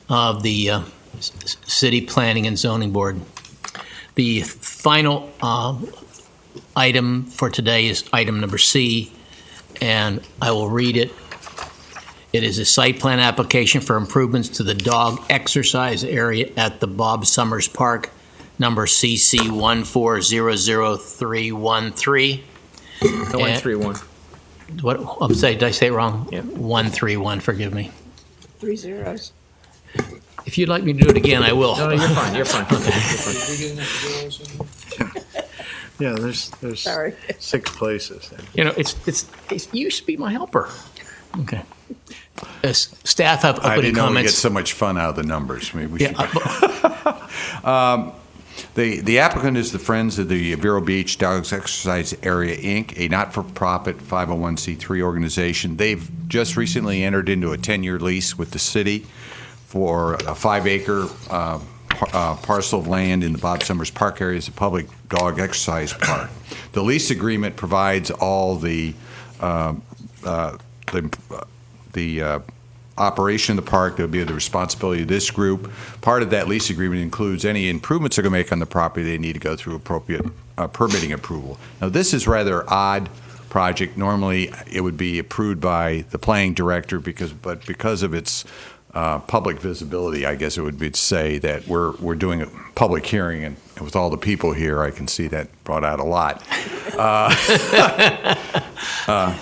of the City Planning and Zoning Board. The final item for today is item number C, and I will read it. It is a site plan application for improvements to the dog exercise area at the Bob Summers Park, number CC 1400313. 131. What? I'm sorry, did I say it wrong? Yeah. 131, forgive me. 3 zeros. If you'd like me to do it again, I will. No, you're fine. You're fine. Yeah, there's Sorry. 6 places. You know, it's you used to be my helper. Okay. Staff have I put in didn't know we comments. get so much fun out of the numbers. Maybe we Yeah, should. The applicant is the Friends of the Vero Beach Dogs Exercise Area, Inc., a not-for-profit 501c3 organization. They've just recently entered into a 10-year lease with the city for a 5-acre parcel of land in the Bob Summers Park area as a public dog exercise park. The lease agreement provides all the operation of the park. That would be the responsibility of this group. Part of that lease agreement includes any improvements they're going to make on the property. They need to go through appropriate permitting approval. Now, this is rather odd project. Normally, it would be approved by the planning director, but because of its public visibility, I guess it would be to say that we're doing a public hearing, and with all the people here, I can see that brought out a lot.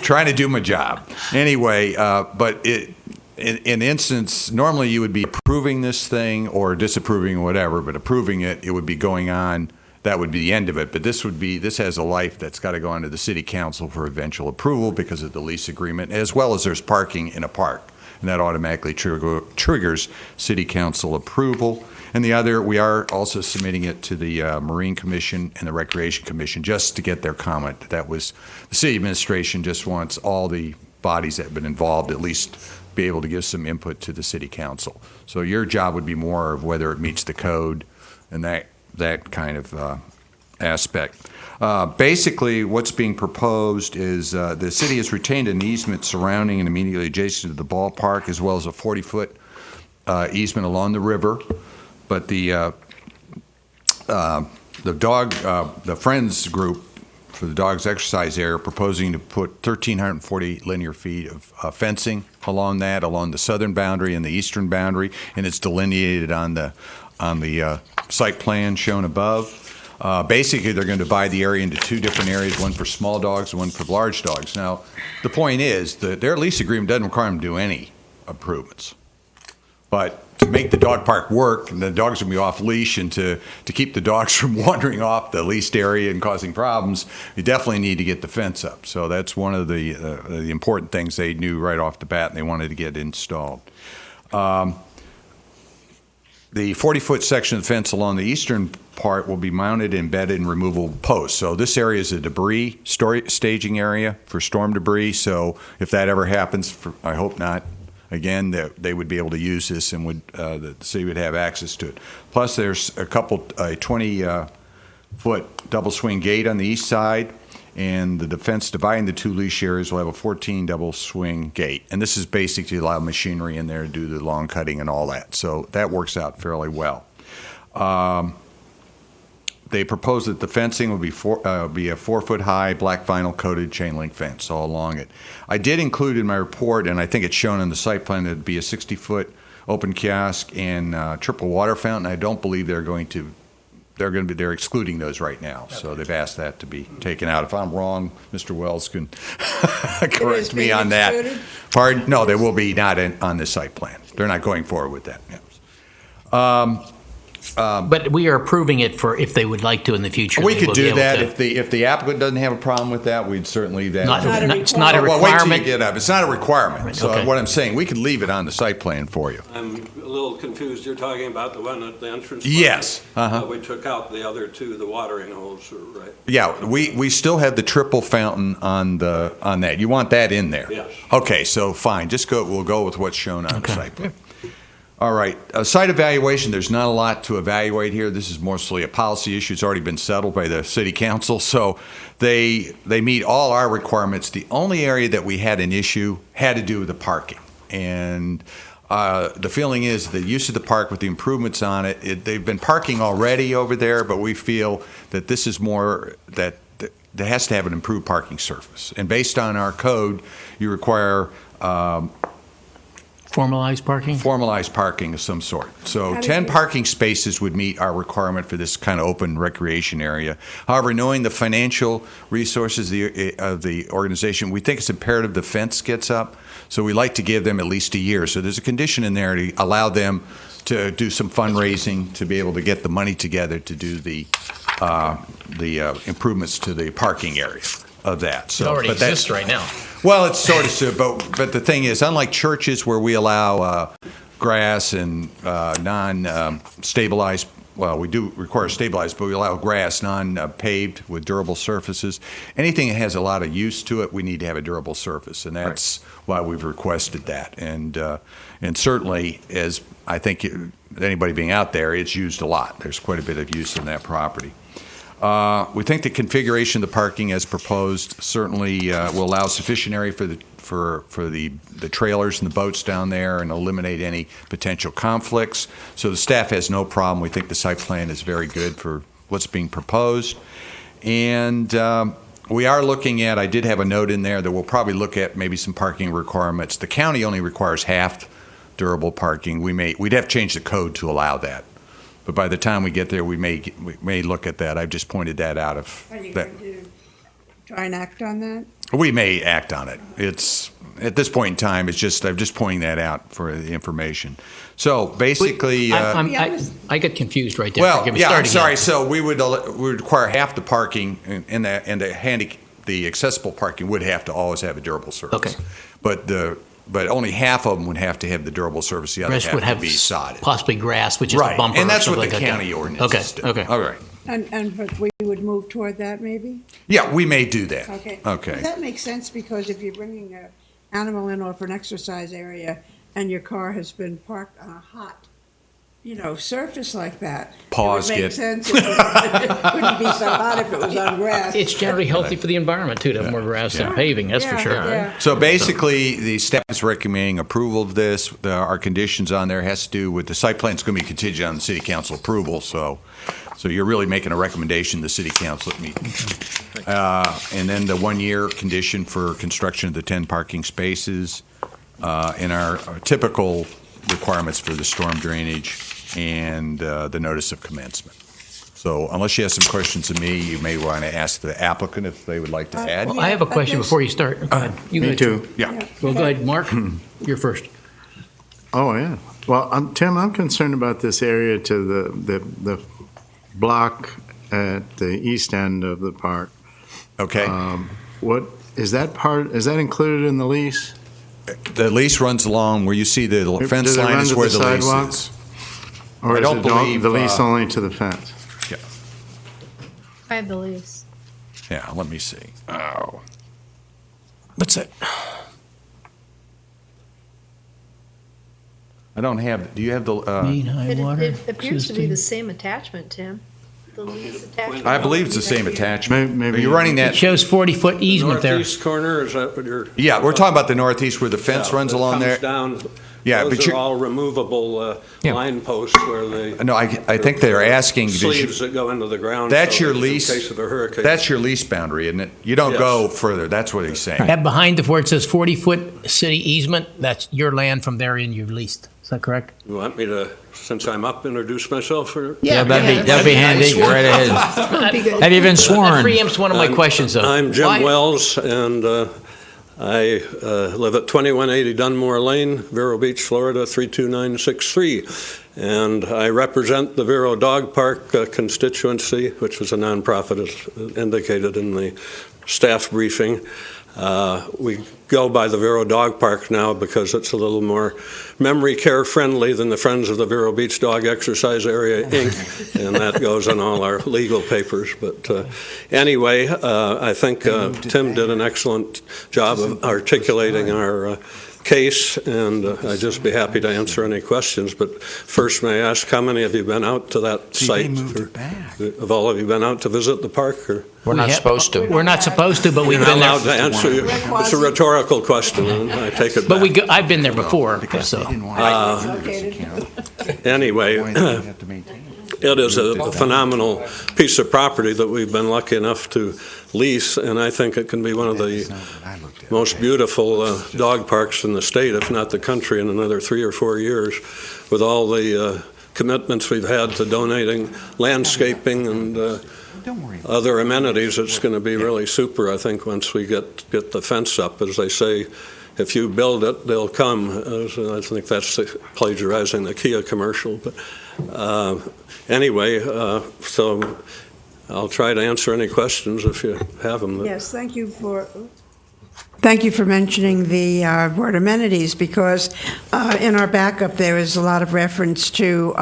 Trying to do my job. Anyway, but in instance, normally you would be approving this thing or disapproving or whatever, but approving it, it would be going on. That would be the end of it. But this has a life that's got to go on to the city council for eventual approval because of the lease agreement, as well as there's parking in a park. And that automatically triggers city council approval. And the other, we are also submitting it to the Marine Commission and the Recreation Commission just to get their comment. That was, the city administration just wants all the bodies that have been involved at least be able to give some input to the city council. So your job would be more of whether it meets the code and that kind of aspect. Basically, what's being proposed is the city has retained an easement surrounding and immediately adjacent to the ballpark, as well as a 40-foot easement along the river. But the Friends group for the dogs exercise area are proposing to put 1,340 linear feet of fencing along the southern boundary and the eastern boundary, and it's delineated on the site plan shown above. Basically, they're going to divide the area into 2 different areas, one for small dogs and one for large dogs. Now, the point is that their lease agreement doesn't require them to do any improvements. But to make the dog park work, and the dogs will be off leash, and to keep the dogs from wandering off the leased area and causing problems, you definitely need to get the fence up. So that's one of the important things they knew right off the bat, and they wanted to get installed. The 40-foot section of the fence along the eastern part will be mounted, embedded, and removable posts. So this area is a debris staging area for storm debris. So if that ever happens, I hope not, again, they would be able to use this and the city would have access to it. Plus, there's a 20-foot double swing gate on the east side, and the fence dividing the 2 leash areas will have a 14 double swing gate. And this is basically a lot of machinery in there to do the lawn cutting and all that. So that works out fairly well. They propose that the fencing will be a 4-foot-high black vinyl coated chain link fence all along it. I did include in my report, and I think it's shown on the site plan, that it'd be a 60-foot open kiosk and triple water fountain. I don't believe they're excluding those right now, so they've asked that to be taken out. If I'm wrong, Mr. Wells can correct me on that. Excluded? Pardon? No, they will be not on this site plan. They're not going forward with that. but we are approving it for if they would like to in the future. We they could will be do able that to. if the applicant doesn't have a problem with that. We'd certainly leave that. It's not a Well, wait till requirement. you get up. It's not a requirement. So Okay. what I'm saying, we could leave it on the site plan for you. I'm a little confused. You're talking about the one at the entrance? Yes. We took out the other 2, the watering holes, right? Yeah, we still have the triple fountain on that. You want that in there? Yes. Okay, so fine. We'll go with what's shown on the site plan. All right. Site evaluation, there's not a lot to evaluate here. This is mostly a policy issue. It's already been settled by the city council. So they meet all our requirements. The only area that we had an issue had to do with the parking. And the feeling is the use of the park with the improvements on it, they've been parking already over there, but we feel that this is more that has to have an improved parking surface. And based on our code, you require Formalized parking? formalized parking of some sort. So How do 10 you- parking spaces would meet our requirement for this kind of open recreation area. However, knowing the financial resources of the organization, we think it's imperative the fence gets up. So we like to give them at least a year. So there's a condition in there to allow them to do some fundraising, to be able to get the money together to do the improvements to the parking area of that. It So, already but that's- exists right now. well, it's sort of, but the thing is, unlike churches where we allow grass and non-stabilized, well, we do require stabilized, but we allow grass, non-paved with durable surfaces. Anything that has a lot of use to it, we need to have a durable surface, and that's why we've requested that. And certainly, as I think anybody being out there, it's used a lot. There's quite a bit of use in that property. We think the configuration of the parking as proposed certainly will allow sufficient area for the trailers and the boats down there and eliminate any potential conflicts. So the staff has no problem. We think the site plan is very good for what's being proposed. And we are looking at, I did have a note in there that we'll probably look at maybe some parking requirements. The county only requires half durable parking. We'd have to change the code to allow that. But by the time we get there, we may look at that. I've just pointed that out. Are you going to try and act on that? We may act on it. It's at this point in time. I'm just pointing that out for the information. So basically, I get confused right there. well, Forgive me. yeah. Start I'm sorry. again. So we would require half the parking, and the accessible parking would have to always have a durable surface. Okay. But only half of them would have to have the durable surface. The other Rest half would have be sodded. possibly grass, which is a Right, bumper. and that's or what something the like that. county ordinance do. Okay. All right. But we would move toward that, maybe? Yeah, we may do that. Okay. Okay. Well, that makes sense, because if you're bringing an animal in off an exercise area and your car has been parked on a hot, surface like that. Pause, It would get- make sense. It wouldn't be so hot if it was on grass. It's generally healthy for the environment, too, to have more grass than paving, that's for Yeah, sure. yeah. So basically, the staff is recommending approval of this. Our conditions on there has to do with the site plan. It's going to be contingent on the city council approval. So you're really making a recommendation to the city council at meeting. And then the 1-year condition for construction of the 10 parking spaces, and our typical requirements for the storm drainage and the notice of commencement. So unless you have some questions of me, you may want to ask the applicant if they would like to add. Well, I have a question guess- before you start. Go ahead. You Me go ahead. too. Yeah. Well, go ahead, Mark. You're first. Oh, yeah. Well, Tim, I'm concerned about this area to the block at the east end of the park. Okay. What is that part? Is that included in the lease? The lease runs along where you see the fence Does it line run is to where the the lease sidewalk? is. Or I is don't it believe, the lease only to the fence? I have the lease. Yeah, let me see. Oh. What's it? I don't have, do you have the, Mean high It, water. it appears to be the system. same attachment, Tim. The lease attachment. I believe it's the same attachment. Maybe- Are you running It that? shows 40-foot easement there. Northeast corner, is that what you're? Yeah, we're talking about the northeast where the fence runs along there. Comes down. Yeah, but Those you're- are all removable Yeah. line posts where they. No, I think they're asking. does you- Sleeves that go into the ground. That's so your that lease. In case of a hurricane. That's your lease boundary, isn't it? You don't Yes. go further. That's what he's saying. That behind where it says 40-foot city easement, that's your land from there in you've leased. Is that correct? You want me to, since I'm up, introduce myself? Or? Yeah, that'd be handy. Go right ahead. Have you been That sworn? preempts one of my questions, though. I'm Jim Why- Wells, and I live at 2180 Dunmore Lane, Vero Beach, Florida, 32963. And I represent the Vero Dog Park constituency, which is a nonprofit, as indicated in the staff briefing. We go by the Vero Dog Park now because it's a little more memory care friendly than the Friends of the Vero Beach Dog Exercise Area, Inc., and that goes on all our legal papers. But anyway, I think Tim did an excellent job of articulating our case, and I'd just be happy to answer any questions. But first, may I ask, how many of you been out to that site? They moved it back. Have all of you been out to visit the park? Or? We're not supposed to. We're not supposed to, but we've You're been not allowed there. to answer you. It's a rhetorical question, and I take it But back. I've been there before, so. Anyway, it is a phenomenal piece of property that we've been lucky enough to lease, and I think it can be one of the most beautiful dog parks in the state, if not the country, in another 3 or 4 years, with all the commitments we've had to donating landscaping and other amenities. It's going to be really super, I think, once we get the fence up. As they say, if you build it, they'll come. I think that's plagiarizing the Kia commercial. But anyway, so I'll try to answer any questions if you have them. Yes, thank you for mentioning the word amenities, because in our backup there is a lot of reference to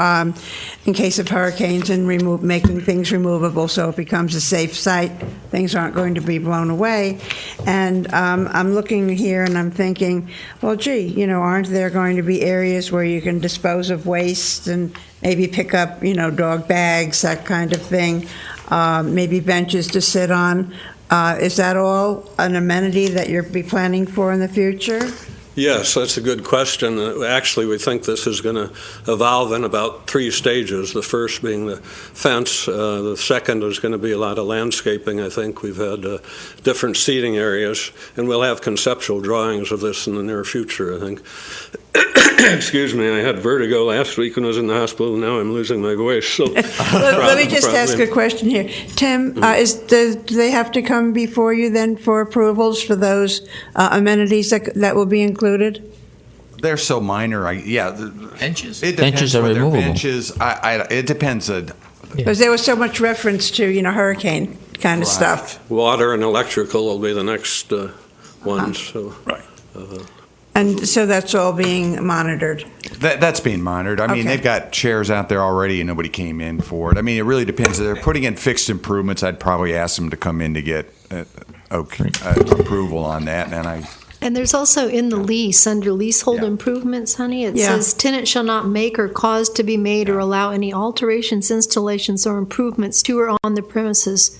in case of hurricanes and making things removable so it becomes a safe site. Things aren't going to be blown away. And I'm looking here and I'm thinking, well, gee, aren't there going to be areas where you can dispose of waste and maybe pick up, dog bags, that kind of thing, maybe benches to sit on? Is that all an amenity that you'll be planning for in the future? Yes, that's a good question. Actually, we think this is going to evolve in about 3 stages. The first being the fence. The second is going to be a lot of landscaping, I think. We've had different seating areas, and we'll have conceptual drawings of this in the near future, I think. Excuse me, I had vertigo last week when I was in the hospital, and now I'm losing my voice. So let me just ask a question here. Tim, do they have to come before you then for approvals for those amenities that will be included? They're so minor. Benches? It depends Benches are whether removable. Benches, it depends. Because there was so much reference to, hurricane kind of stuff. Water and electrical will be the next ones. So. Right. And so that's all being monitored. That's being monitored. I mean, Okay. they've got chairs out there already, and nobody came in for it. I mean, it really depends. If they're putting in fixed improvements, I'd probably ask them to come in to get approval on that. And there's also in the lease, under leasehold Yeah. improvements, honey, it Yeah. says tenant shall not make or cause to be made or allow any alterations, installations, or improvements to or on the premises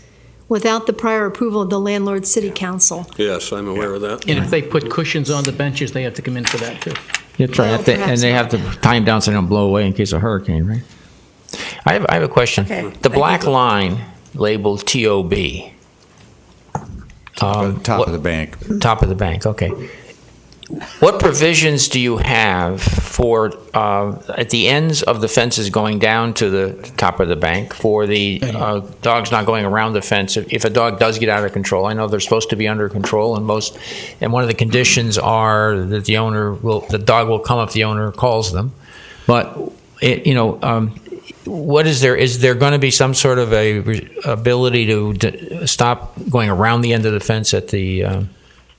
without the prior approval of the landlord city council. Yes, I'm aware of that. And if they put cushions on the benches, they have to come in for that, too. That's right. Well, And perhaps they not. have to tie them down so they don't blow away in case of hurricane, right? I have a question. Okay. The Thank black you. line labeled TOB. Top of the bank. Top of the bank, okay. What provisions do you have for, at the ends of the fences going down to the top of the bank, for the dogs not going around the fence? If a dog does get out of control, I know they're supposed to be under control, and one of the conditions are that the dog will come if the owner calls them. But what is there? Is there going to be some sort of ability to stop going around the end of the fence at the?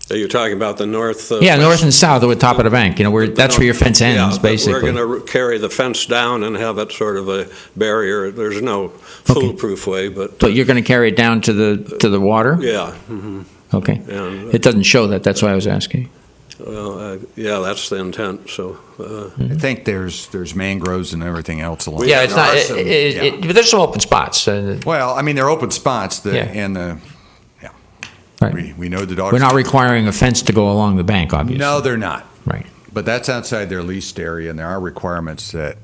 Are you talking about the north? North and south at the top of the bank. That's where your fence ends, yeah, basically. We're going to carry the fence down and have it sort of a barrier. There's no foolproof way, but But you're going to carry it down to the water. yeah. Okay. And, It doesn't show that. That's why I was asking. well, yeah, that's the intent. So I think there's mangroves and everything else along. Yeah, it's not. There are some- But there's some open spots. Well, I mean, they're open spots. Yeah. Right. We know the dogs. We're not requiring a fence to go along the bank, obviously. No, they're not. Right. But that's outside their leased area, and there are requirements that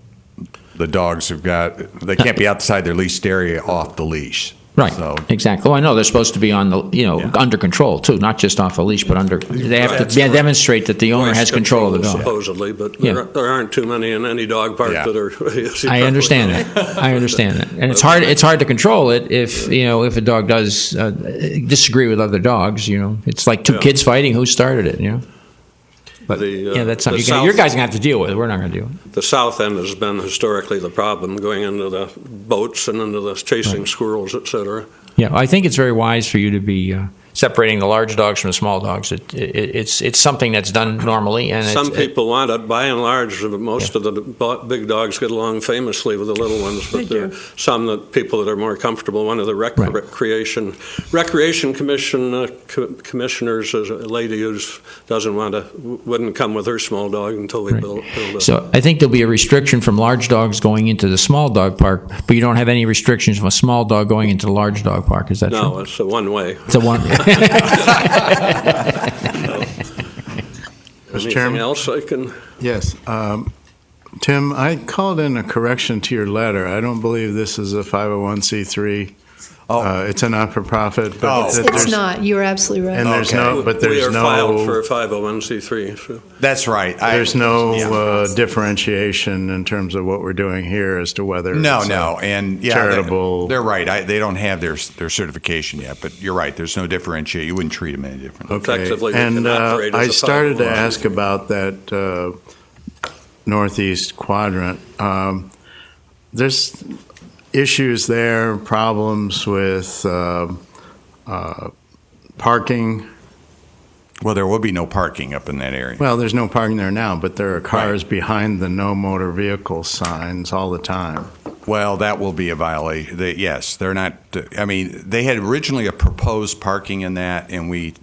the dogs have got. They can't be outside their leased area off the leash. Right. So Exactly. Oh, I know they're supposed to be on under control too, not just off a leash, but under. They have to demonstrate that the owner voice has control of the control, dog. supposedly, but Yeah. there aren't too many in any dog park Yeah. that are. I understand that. I understand that, and it's hard. It's hard to control it if if a dog does disagree with other dogs. It's like two kids fighting. Who started it? But that's something the your south- guys are gonna have to deal with. We're not gonna deal with it. The south end has been historically the problem, going into the boats and into the chasing squirrels, et cetera. Yeah, I think it's very wise for you to be separating the large dogs from the small dogs. It's something that's done normally, and Some people want it. By and large, most of the big dogs get along famously with the little ones, but there are some people that are more comfortable. One of the recreation commissioners is a lady who wouldn't come with her small dog until we build it. So I think there'll be a restriction from large dogs going into the small dog park, but you don't have any restrictions from a small dog going into the large dog park. Is that true? No, it's a one-way. It's a one. Anything Chairman? else I can? Yes. Tim, I called in a correction to your letter. I don't believe this is a 501c3. It's a not-for-profit. But It's not. You're absolutely right. And there's We are filed for a 501c3. So. That's right. There's no differentiation in terms of what we're doing here as to whether No, it's and charitable. They're right. They don't have their certification yet, but you're right. There's no differentiation. You wouldn't treat them any different. Okay. Effectively, we And can operate as I a started to 501c3. ask about that northeast quadrant. There's issues there, problems with parking. Well, there will be no parking up in that area. Well, there's no parking there now, but there are cars behind the no motor vehicle signs all the time. Well, that will be a violation. Yes, they're not. I mean, they had originally a proposed parking in that, and we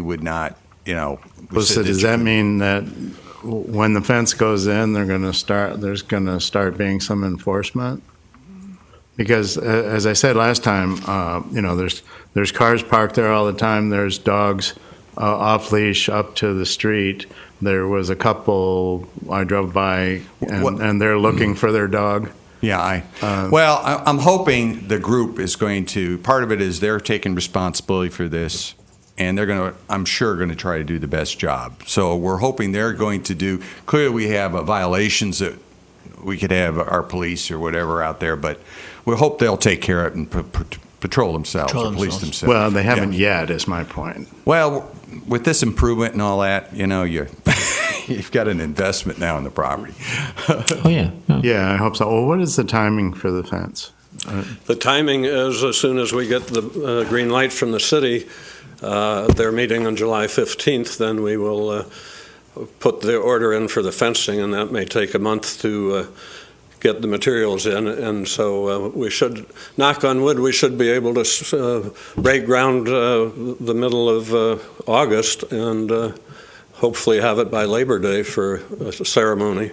would not. So does that mean that when the fence goes in, there's going to start being some enforcement? Because as I said last time, there's cars parked there all the time. There's dogs off leash up to the street. There was a couple I drove by, and they're looking for their dog. Yeah, I'm hoping the group is going to. Part of it is they're taking responsibility for this, and they're going to. I'm sure going to try to do the best job. So we're hoping they're going to do. Clearly, we have violations that we could have our police or whatever out there, but we hope they'll take care of it and patrol themselves, or police themselves. Well, they haven't yet, is my point. Well, with this improvement and all that, you've got an investment now in the property. Oh yeah. Yeah, I hope so. Well, what is the timing for the fence? The timing is as soon as we get the green light from the city. They're meeting on July 15th. Then we will put the order in for the fencing, and that may take a month to get the materials in. And so we should, knock on wood, we should be able to break ground the middle of August and hopefully have it by Labor Day for a ceremony.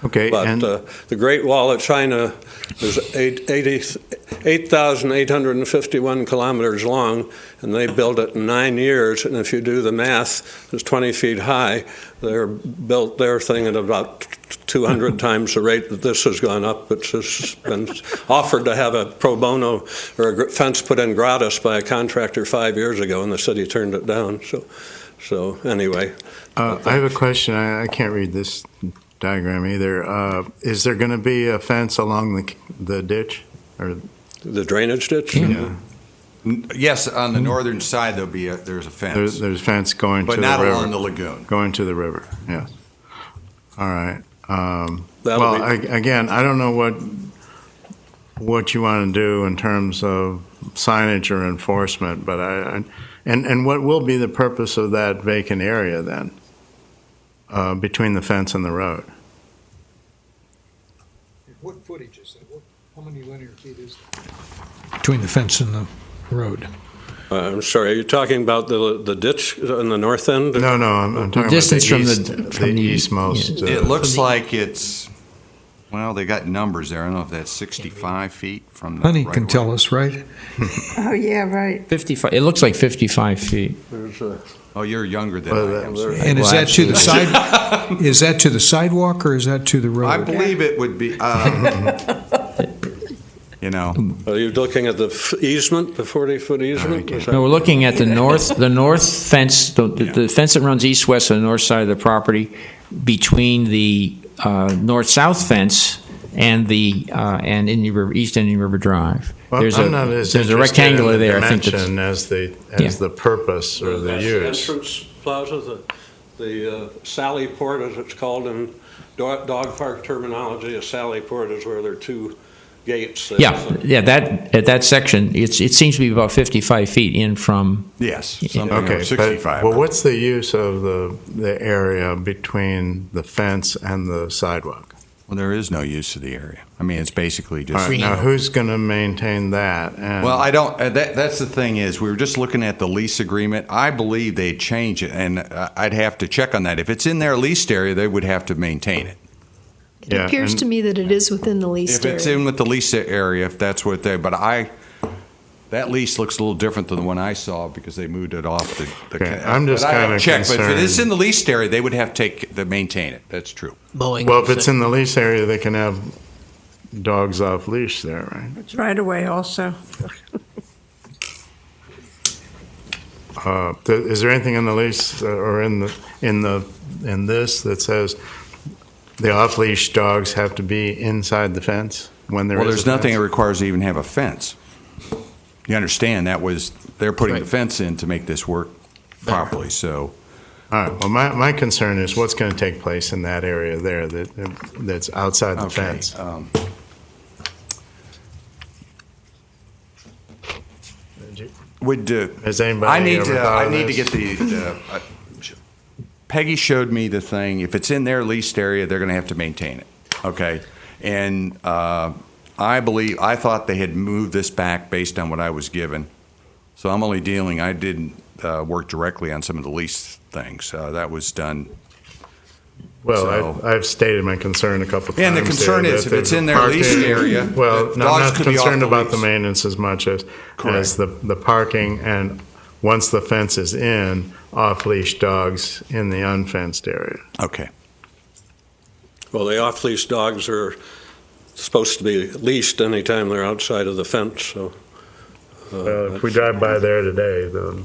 Okay, But the Great Wall of China is 8,851 kilometers long, and they built it in 9 years. And if you do the math, it's 20 feet high. They're built their thing at about 200 times the rate that this has gone up. It's just been offered to have a pro bono or a fence put in gratis by a contractor 5 years ago, and the city turned it down. So anyway. I have a question. I can't read this diagram either. Is there going to be a fence along the ditch, or the drainage ditch? Yeah. Yes, on the northern side there's a fence, There's a fence going but to not the river. along the lagoon. Going to the river. Yes. All right. That'll Again, I don't know what you want to do in terms of signage or enforcement, but and what will be the purpose of that vacant area then? Between the fence and the road. What footage is that? How many linear feet is that? Between the fence and the road. I'm sorry, are you talking about the ditch on the north end? No, I'm talking distance about from the eastmost. It looks like it's, well, they got numbers there. I don't know if that's 65 feet from the Honey right can way. tell us, right? Oh, yeah, right. 55. It looks like 55 feet. Oh, you're younger than Well, I am. And is that to the side? Is that to the sidewalk or is that to the road? I believe it would be, Are you looking at the easement, the 40-foot easement? Is that- No, we're looking at the north fence, the fence that runs east-west on the north side of the property between the north-south fence and the East Indian River Drive. Well, There's I'm not as a interested rectangular in the there. I think that's, dimension as the purpose or the That's use. entrance plaza, the Sally Port, as it's called in dog park terminology. A Sally Port is where there are two gates. Yeah, that section, it seems to be about 55 feet in from. Yes, something Okay, over 65. but, well, what's the use of the area between the fence and the sidewalk? Well, there is no use of the area. I mean, it's basically just. All right, now who's going to maintain that? And Well, I don't. That's the thing is, we were just looking at the lease agreement. I believe they'd change it, and I'd have to check on that. If it's in their leased area, they would have to maintain it. It appears to me that it is within the leased If it's area. in with the lease area, if that's what they. But that lease looks a little different than the one I saw because they moved it off the. Okay, I'm just but I kinda haven't checked. But if it is concerned. in the leased area, they would have to maintain it. That's true. Boeing. well, if it's in the lease area, they can have dogs off leash there, right? It's right away also. Is there anything in the lease or in this that says the off leash dogs have to be inside the fence when there Well, is there's a nothing that fence? requires to even have a fence. You understand they're putting the Right. fence in to make this work properly. So. All right. Well, my concern is what's going to take place in that area there that's outside the fence. Has anybody I need ever to. thought I of need to this? get the. Peggy showed me the thing. If it's in their leased area, they're going to have to maintain it. Okay, and I thought they had moved this back based on what I was given. So I'm only dealing. I didn't work directly on some of the lease things. That was done. Well, So- I've stated my concern a couple times. And the concern there is that if it's there's in their parking- leased area, Well, that no, I'm dogs not could be off concerned the about the lease. maintenance as much as Correct. the parking and once the fence is in, off-leash dogs in the unfenced area. Okay. Well, the off-leash dogs are supposed to be leashed anytime they're outside of the fence, so. If we drive by there today, though,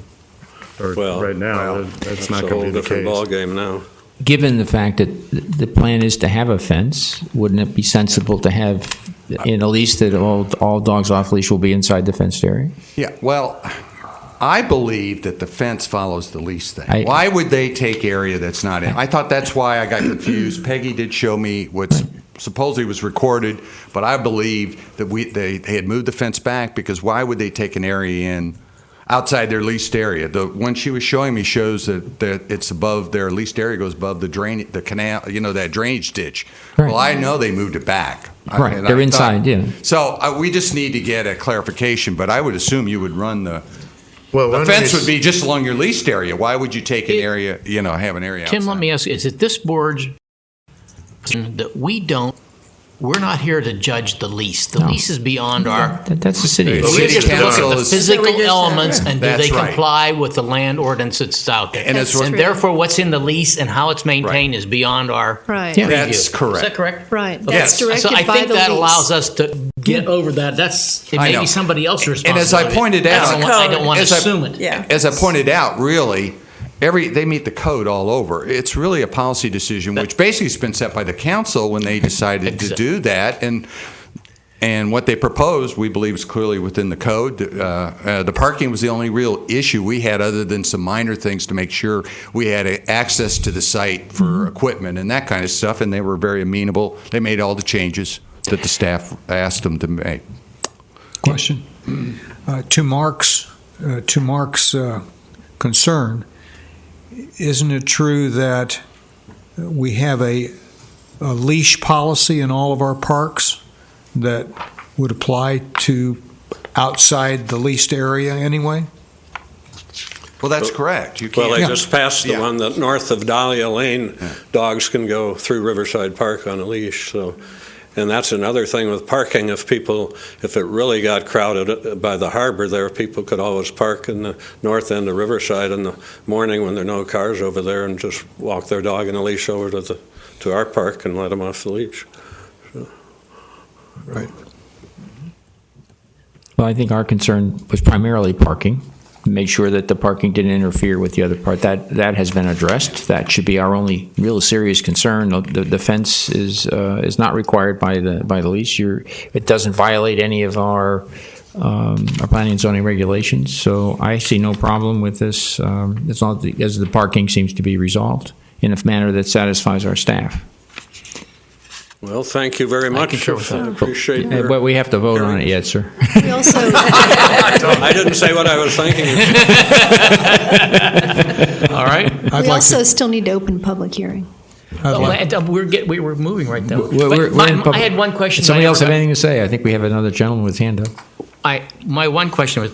or Well, right now, that's not a going whole to be the different case. ballgame now. Given the fact that the plan is to have a fence, wouldn't it be sensible to have in a lease that all dogs off leash will be inside the fenced area? Yeah. Well, I believe that the fence follows the lease thing. I- Why would they take area that's not in? I thought that's why I got confused. Peggy did show me what supposedly was recorded, but I believe that they had moved the fence back because why would they take an area in outside their leased area? The one she was showing me shows that it's above their leased area, goes above the canal, that drainage ditch. Right. Well, I know they moved it back. Right, And they're I inside, yeah. So we just need to get a clarification, but I would assume you would run the Well, the fence would be just along your leased area. Why would you take an It- area, have an area Tim, outside? let me ask you, is it this board's that we're not here to judge the lease. The lease is beyond our. That's the city. The We city just look at council the is- physical So we just- elements and do That's they right. comply with the land ordinance that's out there. And it's That's And true. therefore, what's in the lease and how it's maintained is beyond our Right. Yeah. review. That's correct. Is that correct? Right. Okay. That's directed So I by think the that lease. allows us to get over that. It I may know. be somebody else's And as I responsibility. pointed out- I don't want to As I- assume it. Yeah. As I pointed out, really, they meet the code all over. It's really a policy decision, which basically has been set by the council when they decided to do that. And what they proposed, we believe, is clearly within the code. The parking was the only real issue we had, other than some minor things to make sure we had access to the site for equipment and that kind of stuff. And they were very amenable. They made all the changes that the staff asked them to make. Question. To Mark's concern, isn't it true that we have a leash policy in all of our parks that would apply to outside the leased area anyway? Well, that's correct. You Well, can't. they just passed the Yeah. one that north of Dahlia Lane, dogs can go through Riverside Park on a leash. So, and that's another thing with parking. If it really got crowded by the harbor there, people could always park in the north end of Riverside in the morning when there are no cars over there and just walk their dog in a leash over to our park and let them off the leash. Well, I think our concern was primarily parking. Make sure that the parking didn't interfere with the other part. That has been addressed. That should be our only real serious concern. The fence is not required by the lease. It doesn't violate any of our planning and zoning regulations. So I see no problem with this as long as the parking seems to be resolved in a manner that satisfies our staff. Well, thank you very much. concur with that. I appreciate your... But we have to vote on it yet, sir. We also, I didn't say what I was thinking. All right. I'd we like also to, still need to open public hearing. I'd like- We were moving right now. We're But in I public- had one question. Somebody I else have never- anything to say? I think we have another gentleman with hand up. My one question was,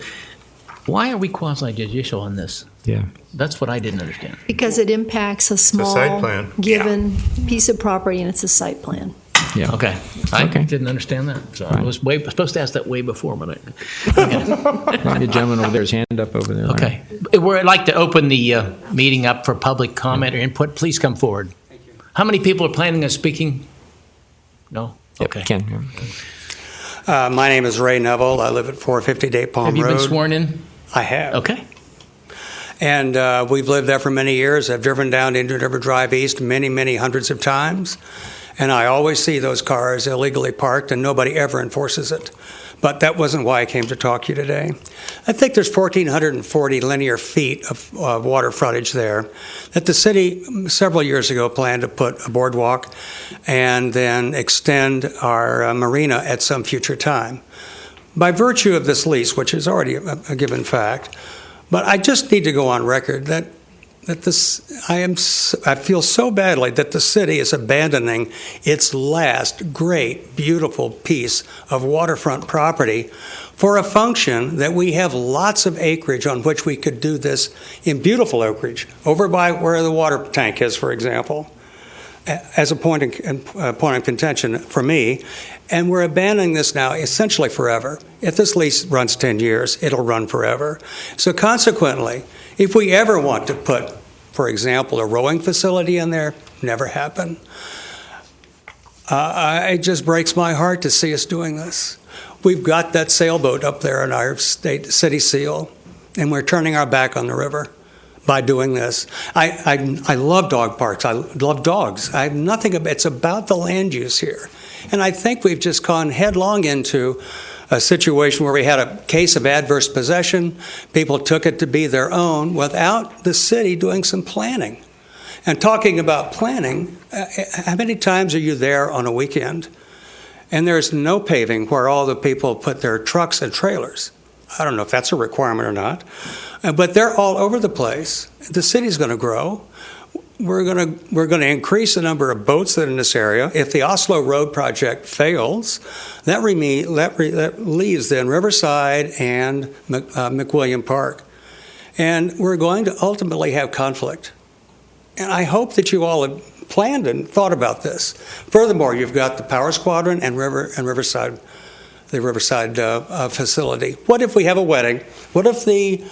why are we quasi-judicial on this? Yeah. That's what I didn't understand. Because it impacts a small site plan. given piece of property, and it's a site plan. Yeah. Okay. I Okay. didn't understand that. So I Right. was supposed to ask that way before, but I. The gentleman over there, his hand up over there. Okay. We'd like to open the meeting up for public comment or input. Please come forward. How many people are planning on speaking? No? Yep, Okay. Ken. My name is Ray Neville. I live at 450 Date Palm Have you Road. been sworn in? I have. Okay. And we've lived there for many years. I've driven down to Indian River Drive East many, many hundreds of times. And I always see those cars illegally parked, and nobody ever enforces it. But that wasn't why I came to talk to you today. I think there's 1,440 linear feet of water frontage there that the city several years ago planned to put a boardwalk and then extend our marina at some future time. By virtue of this lease, which is already a given fact, but I just need to go on record that I feel so badly that the city is abandoning its last great, beautiful piece of waterfront property for a function that we have lots of acreage on which we could do this in beautiful acreage, over by where the water tank is, for example, as a point of contention for me. And we're abandoning this now essentially forever. If this lease runs 10 years, it'll run forever. So consequently, if we ever want to put, for example, a rowing facility in there, never happen. It just breaks my heart to see us doing this. We've got that sailboat up there in our city seal, and we're turning our back on the river by doing this. I love dog parks. I love dogs. I have nothing. It's about the land use here. And I think we've just gone headlong into a situation where we had a case of adverse possession. People took it to be their own without the city doing some planning. And talking about planning, how many times are you there on a weekend and there's no paving where all the people put their trucks and trailers? I don't know if that's a requirement or not, but they're all over the place. The city's going to grow. We're going to increase the number of boats that are in this area. If the Oslo Road project fails, that leaves then Riverside and McWilliam Park. And we're going to ultimately have conflict. And I hope that you all have planned and thought about this. Furthermore, you've got the Power Squadron and Riverside, the Riverside facility. What if we have a wedding? What if the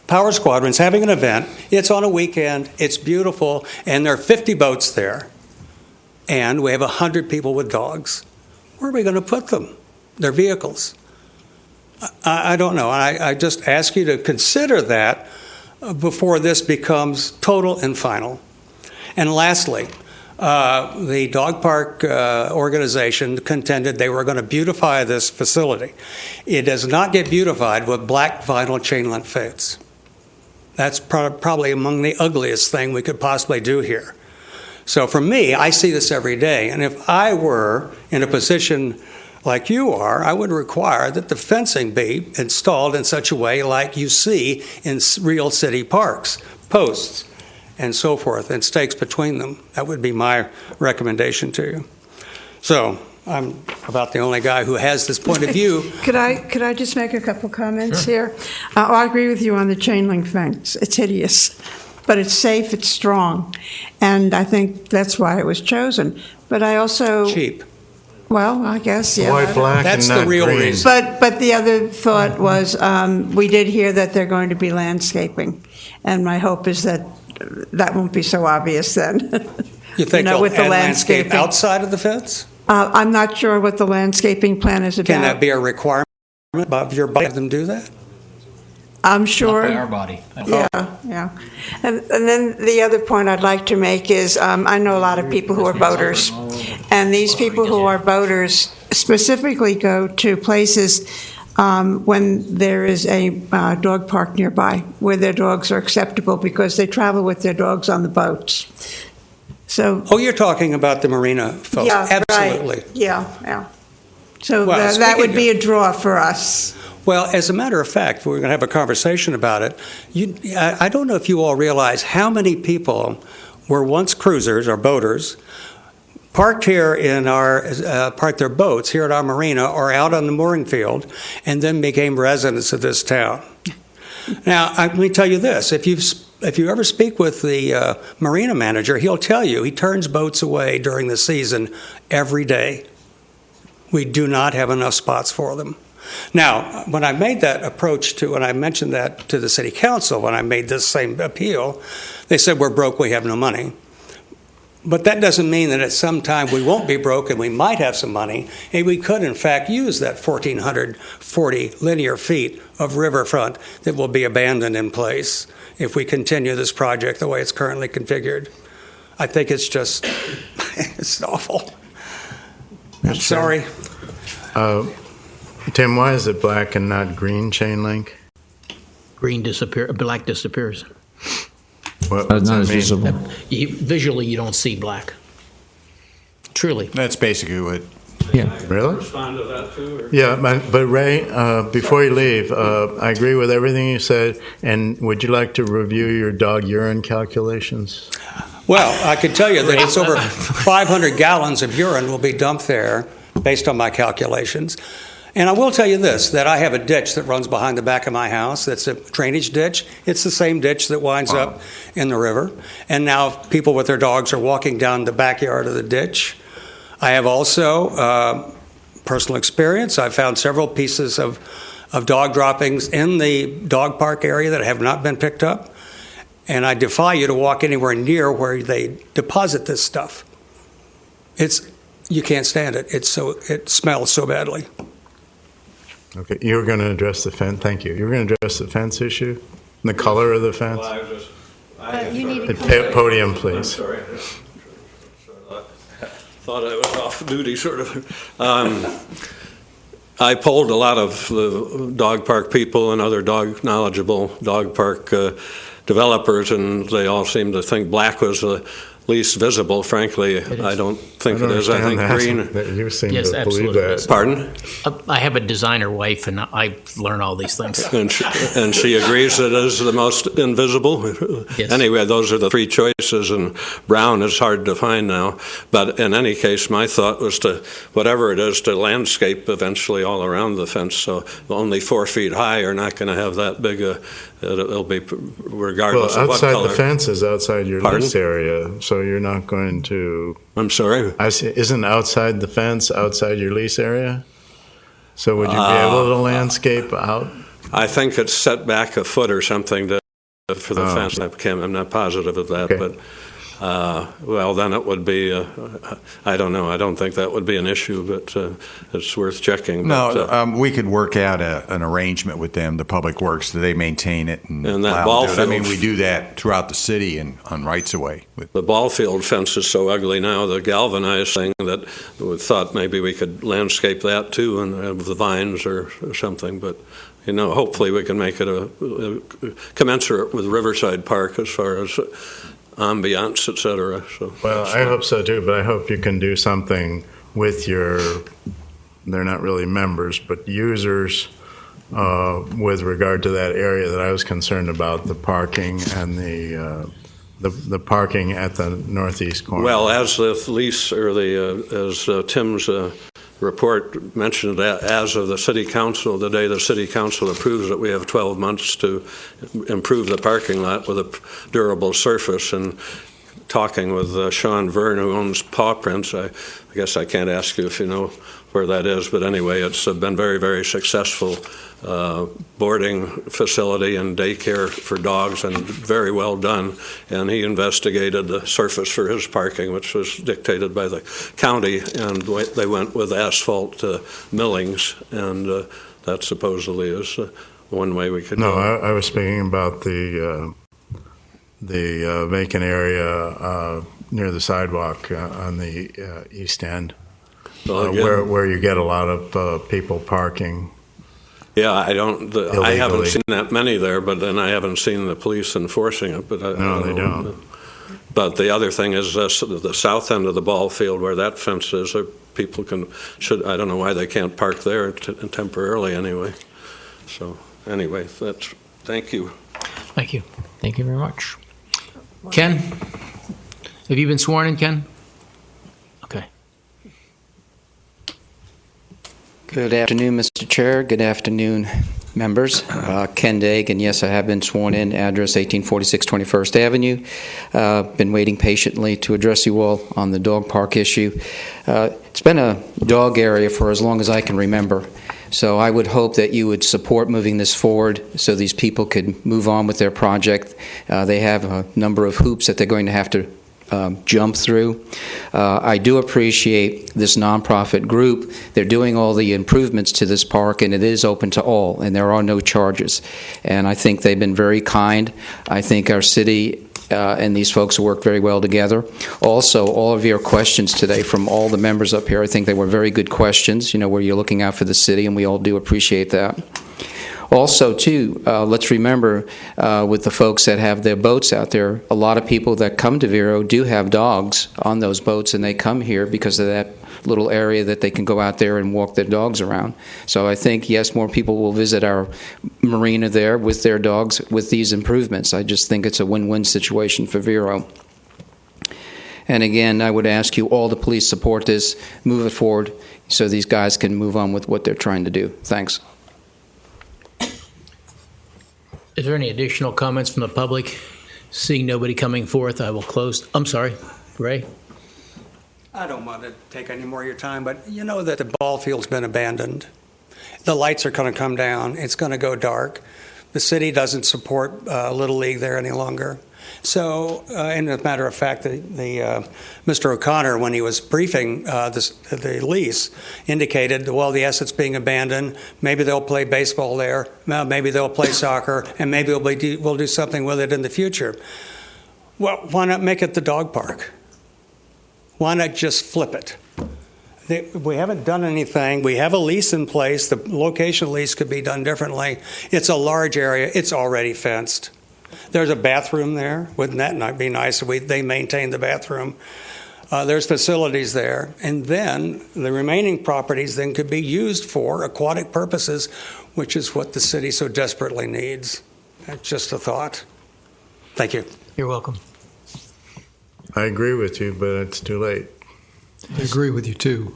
Power Squadron's having an event, it's on a weekend, it's beautiful, and there are 50 boats there, and we have 100 people with dogs? Where are we going to put them? Their vehicles? I don't know. I just ask you to consider that before this becomes total and final. And lastly, the dog park organization contended they were going to beautify this facility. It does not get beautified with black vinyl chain link fence. That's probably among the ugliest thing we could possibly do here. So for me, I see this every day. And if I were in a position like you are, I would require that the fencing be installed in such a way like you see in real city parks, posts and so forth, and stakes between them. That would be my recommendation to you. So I'm about the only guy who has this point of view. Could I just make a couple comments here? I agree with you on the chain link fence. It's hideous, but it's safe, it's strong, and I think that's why it was chosen. But I also Cheap. Well, I guess, yeah. White, black, That's and the not real green. reason. But the other thought was, we did hear that they're going to be landscaping, and my hope is that that won't be so obvious then. You think they'll with the add landscape landscaping. outside of the fence? I'm not sure what the landscaping plan is about. Can that be a requirement of your body, have them do that? I'm sure. Not by our body. Yeah. And then the other point I'd like to make is I know a lot of people who are boaters, and these people who are boaters specifically go to places when there is a dog park nearby where their dogs are acceptable because they travel with their dogs on the boats. So, Oh, you're talking about the marina folks? yeah, Absolutely. right. Yeah. So Well, that speaking would of- be a draw for us. Well, as a matter of fact, we're going to have a conversation about it. I don't know if you all realize how many people were once cruisers or boaters, parked here in parked their boats here at our marina or out on the mooring field, and then became residents of this town. Now, let me tell you this: if you ever speak with the marina manager, he'll tell you he turns boats away during the season every day. We do not have enough spots for them. Now, when I made that approach when I mentioned that to the city council, when I made this same appeal, they said, we're broke, we have no money. But that doesn't mean that at some time we won't be broke and we might have some money, and we could, in fact, use that 1,440 linear feet of riverfront that will be abandoned in place if we continue this project the way it's currently configured. I think it's just, it's awful. I'm sorry. Tim, why is it black and not green chain link? Black disappears. What's Not that as mean? visible. Visually, you don't see black. Truly. That's basically what. Yeah. Really? Respond to that too? Or? Yeah, but Ray, before you leave, I agree with everything you said. And would you like to review your dog urine calculations? Well, I can tell you that it's over 500 gallons of urine will be dumped there based on my calculations. And I will tell you this, that I have a ditch that runs behind the back of my house. That's a drainage ditch. It's the same ditch that winds up in the river. And now people with their dogs are walking down the backyard of the ditch. I have also personal experience. I've found several pieces of dog droppings in the dog park area that have not been picked up. And I defy you to walk anywhere near where they deposit this stuff. You can't stand it. It smells so badly. Okay, you were going to address the fence. Thank you. You were going to address the fence issue, the color of the fence. You need to The podium, please. Sorry. Thought I was off duty, sort of. I polled a lot of the dog park people and other knowledgeable dog park developers, and they all seem to think black was the least visible. Frankly, I don't think it is. I think green. You seem Yes, to believe absolutely. that. Pardon? I have a designer wife, and I learn all these things. And she agrees it is the most invisible. Yes. Anyway, those are the three choices, and brown is hard to find now. But in any case, my thought was to, whatever it is, to landscape eventually all around the fence. So only 4 feet high are not going to have that big a. It'll be regardless Well, of what outside color. the fence is outside your Pardon? lease area, so you're not going to. I'm sorry. Isn't outside the fence outside your lease area? So would you be able to landscape out? I think it's set back a foot or something for the fence. I'm not positive of that, Okay. but well, then it would be. I don't know. I don't think that would be an issue, but it's worth checking. No, But, we could work out an arrangement with them, the Public Works, that they maintain it and And that allow ball them to do it. I mean, field- we do that throughout the city and on rights of way. the ball field fence is so ugly now, the galvanized thing, that we thought maybe we could landscape that too and have the vines or something. But hopefully we can make it a commensurate with Riverside Park as far as ambiance, et cetera. So, Well, I hope so too, but I hope you can do something with they're not really members, but users with regard to that area that I was concerned about, the parking and the parking at the northeast corner. Well, as the lease or as Tim's report mentioned, as of the city council, the day the city council approves it, we have 12 months to improve the parking lot with a durable surface. And talking with Sean Verne, who owns Paw Prints, I guess I can't ask you if you know where that is, but anyway, it's been very, very successful boarding facility and daycare for dogs, and very well done. And he investigated the surface for his parking, which was dictated by the county, and they went with asphalt millings, and that supposedly is one way we could No, go. I was speaking about the vacant area near the sidewalk on the east end, Well, again, where you get a lot of people parking. yeah, I haven't Illegally. seen that many there, but then I haven't seen the police enforcing it. But No, they don't. But the other thing is the south end of the ball field where that fence is, people I don't know why they can't park there temporarily anyway. So anyway, thank you. Thank you. Thank you very much. Ken, have you been sworn in, Ken? Okay. Good afternoon, Mr. Chair. Good afternoon, members. Ken Daig, and yes, I have been sworn in. Address 1846 21st Avenue. Been waiting patiently to address you all on the dog park issue. It's been a dog area for as long as I can remember. So I would hope that you would support moving this forward so these people could move on with their project. They have a number of hoops that they're going to have to jump through. I do appreciate this nonprofit group. They're doing all the improvements to this park, and it is open to all, and there are no charges. And I think they've been very kind. I think our city and these folks work very well together. Also, all of your questions today from all the members up here, I think they were very good questions, where you're looking out for the city, and we all do appreciate that. Also, too, let's remember with the folks that have their boats out there, a lot of people that come to VERO do have dogs on those boats, and they come here because of that little area that they can go out there and walk their dogs around. So I think, yes, more people will visit our marina there with their dogs with these improvements. I just think it's a win-win situation for VERO. And again, I would ask you all to please support this, move it forward, so these guys can move on with what they're trying to do. Thanks. Is there any additional comments from the public? Seeing nobody coming forth, I will close. I'm sorry, Ray? I don't want to take any more of your time, but you know that the ball field's been abandoned. The lights are going to come down. It's going to go dark. The city doesn't support Little League there any longer. So, and as a matter of fact, Mr. O'Connor, when he was briefing the lease, indicated, well, yes, it's being abandoned. Maybe they'll play baseball there. Well, maybe they'll play soccer, and maybe we'll do something with it in the future. Well, why not make it the dog park? Why not just flip it? We haven't done anything. We have a lease in place. The location lease could be done differently. It's a large area. It's already fenced. There's a bathroom there. Wouldn't that not be nice if they maintained the bathroom? There's facilities there. And then the remaining properties then could be used for aquatic purposes, which is what the city so desperately needs. That's just a thought. Thank you. You're welcome. I agree with you, but it's too late. I agree with you too.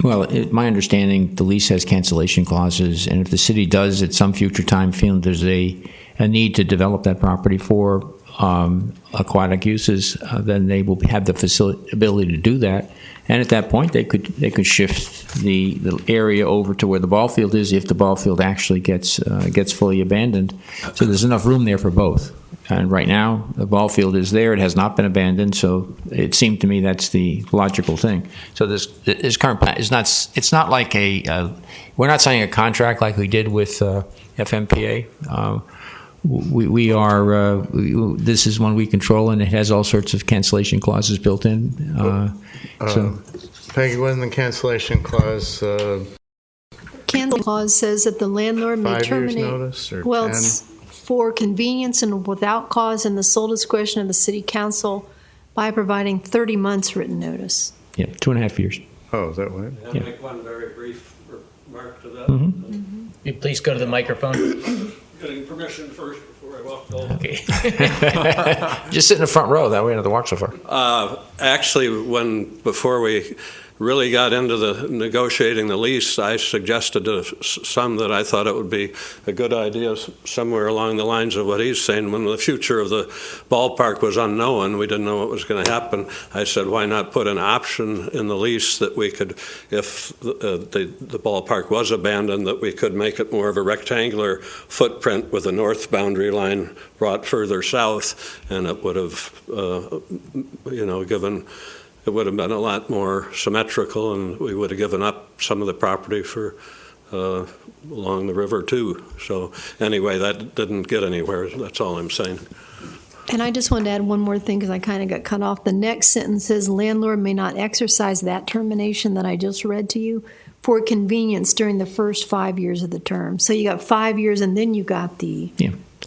Well, my understanding, the lease has cancellation clauses, and if the city does at some future time feel there's a need to develop that property for aquatic uses, then they will have the ability to do that. And at that point, they could shift the area over to where the ball field is if the ball field actually gets fully abandoned. So there's enough room there for both. And right now, the ball field is there. It has not been abandoned, so it seemed to me that's the logical thing. So this current plan is not. It's not like we're not signing a contract like we did with FMPA. We are. This is one we control, and it has all sorts of cancellation clauses built in. Peggy, wasn't the cancellation clause Cancel clause says that the landlord may 5 years terminate. notice or Well, 10? it's for convenience and without cause in the sole discretion of the city council by providing 30 months written notice. Yeah, 2.5 years. Oh, is that what? I'll Yeah. make one very brief remark to that. Mm-hmm. You please go to the microphone. Getting permission first before I walk over. Okay. Just sit in the front row. That way, you don't have to watch so far. Actually, before we really got into the negotiating the lease, I suggested to some that I thought it would be a good idea somewhere along the lines of what he's saying. When the future of the ballpark was unknown, we didn't know what was going to happen. I said, why not put an option in the lease that we could, if the ballpark was abandoned, that we could make it more of a rectangular footprint with a north boundary line brought further south, and it would have, it would have been a lot more symmetrical, and we would have given up some of the property for along the river too. So anyway, that didn't get anywhere. That's all I'm saying. And I just wanted to add one more thing because I kind of got cut off. The next sentence says landlord may not exercise that termination that I just read to you for convenience during the first 5 years of the term. So you got 5 years, and then you got the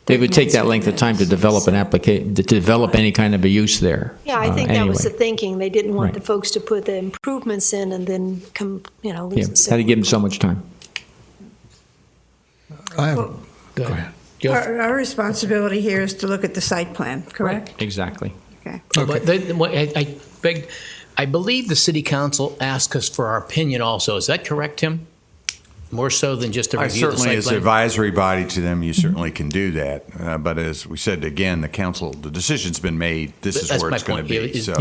It would take that length of time to develop an application, to develop any kind of a use there. Yeah, I think that was the anyway. thinking. They didn't want Right. the folks to put the improvements in and then come, Yeah, lose had to give them so much time. I have, Go ahead. Our responsibility here is to look at the site plan, correct? Exactly. Okay. But I believe the city council asked us for our opinion also. Is that correct, Tim? More so than just to I review the certainly, site as an plan? advisory body to them, you certainly can do that. But as we said again, the council, the decision's been made. This is That's where my it's going to point. be. It- So,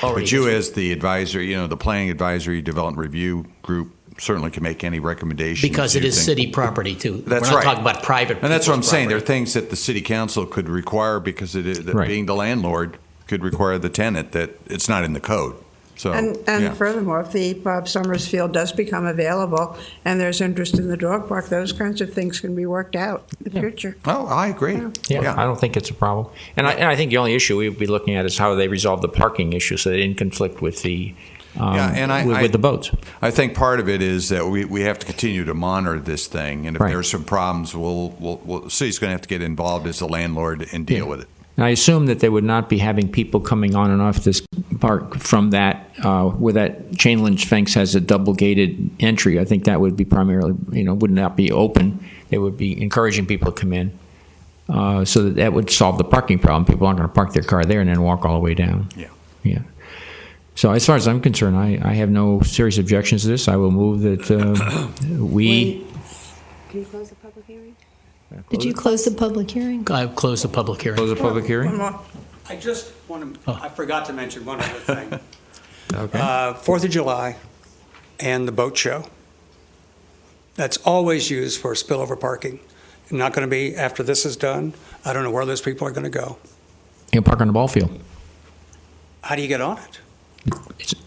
already but you, is. as the advisory, the planning advisory development review group, certainly can make any recommendations. Because it you is think- city property, too. That's We're not right. talking about private. And that's what I'm people's saying. There are property. things that the city council could require because it is, that Right. being the landlord could require the tenant that it's not in the code. So, And yeah. furthermore, if the Bob Summers field does become available and there's interest in the dog park, those kinds of things can be worked out in the future. Oh, I agree. Yeah, I don't think it's a problem. And I think the only issue we'd be looking at is how they resolve the parking issue so they didn't conflict with the with the boats. I think part of it is that we have to continue to monitor this thing, and if Right. there's some problems, the city's going to have to get involved as a landlord and deal with it. And I assume that they would not be having people coming on and off this park from that where that chain link fence has a double gated entry. I think that would be primarily, would not be open. They would be encouraging people to come in. So that would solve the parking problem. People aren't going to park their car there and then walk all the way down. Yeah. So as far as I'm concerned, I have no serious objections to this. I will move that we. Can you close the public hearing? Did you close the public hearing? I've closed the public hearing. Close the public hearing? One more. I just want to, I forgot to mention one other thing. Okay. 4th of July and the boat show. That's always used for spillover parking. Not going to be after this is done. I don't know where those people are going to go. You can park on the ball field. How do you get on it?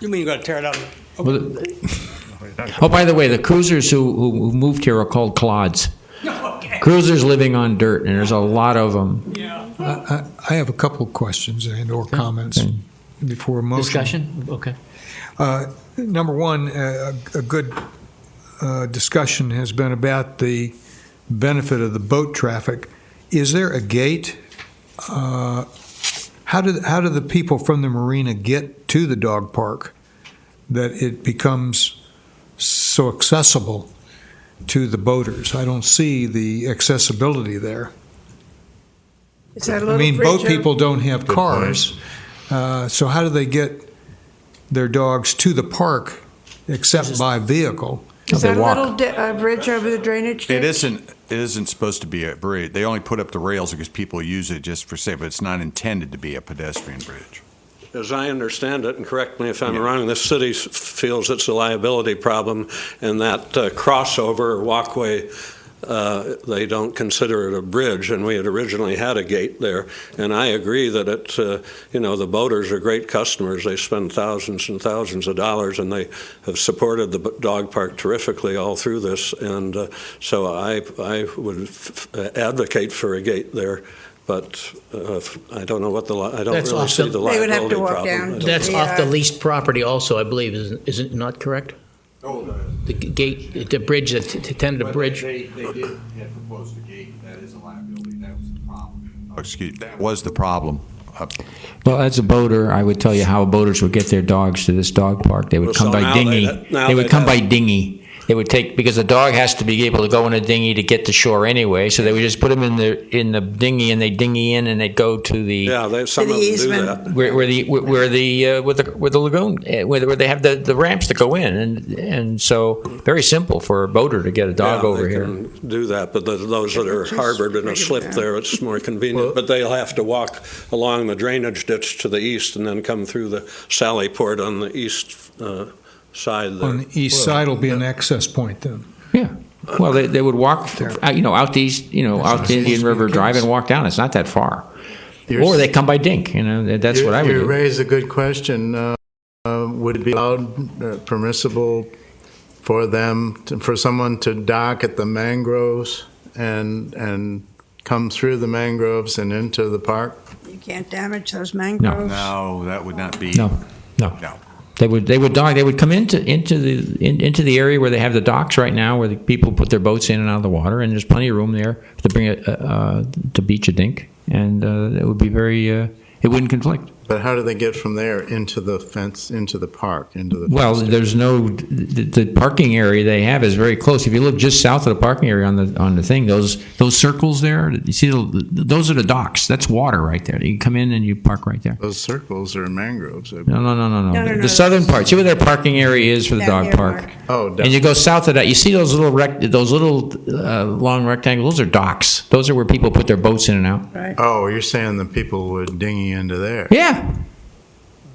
You mean you got to tear it out? Oh, by the way, the cruisers who moved here are called clods. Okay. Cruisers living on dirt, and there's a lot of them. Yeah. I have a couple of questions and/or comments Okay. before a motion. Discussion? Okay. Number one, a good discussion has been about the benefit of the boat traffic. Is there a gate? How do the people from the marina get to the dog park that it becomes so accessible to the boaters? I don't see the accessibility there. Is that a I little mean, bridge boat over- people don't have cars, so how do they get their dogs to the park except by vehicle? Is They that a walk. little bridge over the drainage ditch? It isn't supposed to be a bridge. They only put up the rails because people use it just for safety, but it's not intended to be a pedestrian bridge. As I understand it, and correct me if I'm wrong, this city feels it's a liability problem, and that crossover or walkway, they don't consider it a bridge, and we had originally had a gate there. And I agree that the boaters are great customers. They spend thousands and thousands of dollars, and they have supported the dog park terrifically all through this. And so I would advocate for a gate there. But I don't know what I don't That's really see awesome. the They would have liability to walk problem. down to That's the, off the leased property also, I believe, is it not correct? The gate, the bridge, the tentative bridge. They did have proposed a gate. That is a liability. That was the problem. That was the problem. Well, as a boater, I would tell you how boaters would get their dogs to this dog park. They would Well, come so by now dinghy. now They would they'd come by have- dinghy. They would take, because the dog has to be able to go in a dinghy to get to shore anyway. So they would just put him in the dinghy, and they dinghy in, and they go to the Yeah, some the of them do easement. that. where the lagoon, where they have the ramps that go in, and so very simple for a boater to get a dog Yeah, over they here. can do that, but those that are harbored in a slip there, it's more convenient. But they'll have to walk along the drainage ditch to the east and then come through the Sally Port on the east side there. On the east side will be an access point then. Yeah. Well, they would walk, out the east, out the Indian River Drive and walk down. It's not that far. Or they come by dink. That's what I would You do. raise a good question. Would it be allowed, permissible for for someone to dock at the mangroves and come through the mangroves and into the park? You can't damage those mangroves. No, that would not be. No. No. They would come into the area where they have the docks right now, where the people put their boats in and out of the water, and there's plenty of room there to bring to beach a dink, and it would be it wouldn't conflict. But how do they get from there into the fence, into the park, into the? Well, there's the parking area they have is very close. If you look just south of the parking area on the thing, those circles there, you see those are the docks. That's water right there. You come in and you park right there. Those circles are mangroves. No. The southern part. See where their parking area is for the dog park. Oh, and you go south of that. You see those little long rectangles. Those are docks. Those are where people put their boats in and out. Right. Oh, you're saying the people would dinghy into there? Yeah.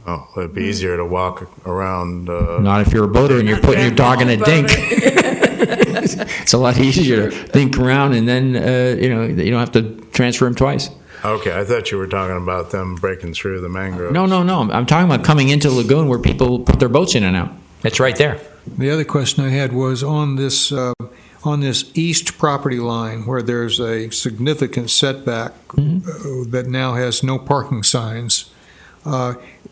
Oh, it'd be easier to walk around. Not if you're a boater and you're putting your dog in a dink. It's a lot easier to dink around, and then you don't have to transfer him twice. Okay, I thought you were talking about them breaking through the mangroves. No. I'm talking about coming into the lagoon where people put their boats in and out. It's right there. The other question I had was on this east property line where there's a significant setback that now has no parking signs.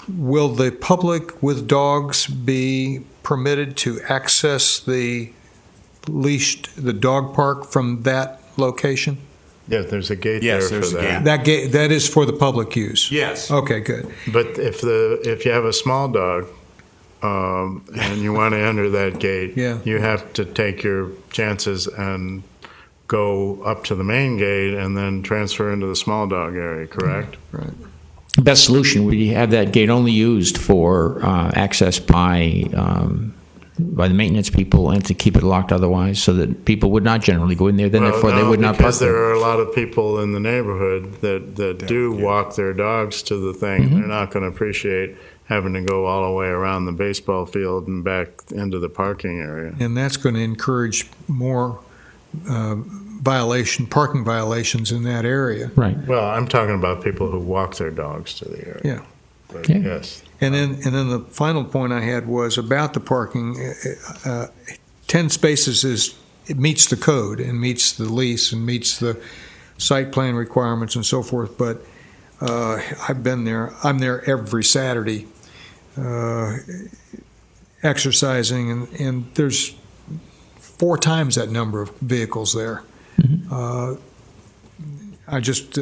Will the public with dogs be permitted to access the dog park from that location? Yeah, there's a gate Yes, there there's for a that. gate. That gate, that is for the public use? Yes. Okay, good. But if you have a small dog and you want to enter that gate, Yeah. you have to take your chances and go up to the main gate and then transfer into the small dog area, correct? Right. Best solution would be have that gate only used for access by the maintenance people, and to keep it locked otherwise, so that people would not generally go in there. Then, therefore, they would not park because there there. are a lot of people in the neighborhood that do walk their dogs to the thing. They're not going to appreciate having to go all the way around the baseball field and back into the parking area. And that's going to encourage more parking violations in that area. Right. Well, I'm talking about people who walk their dogs to the area. Yeah. But Yeah. yes. And then the final point I had was about the parking. 10 spaces it meets the code and meets the lease and meets the site plan requirements and so forth. But I've been there. I'm there every Saturday exercising, and there's 4 times that number of vehicles there. I just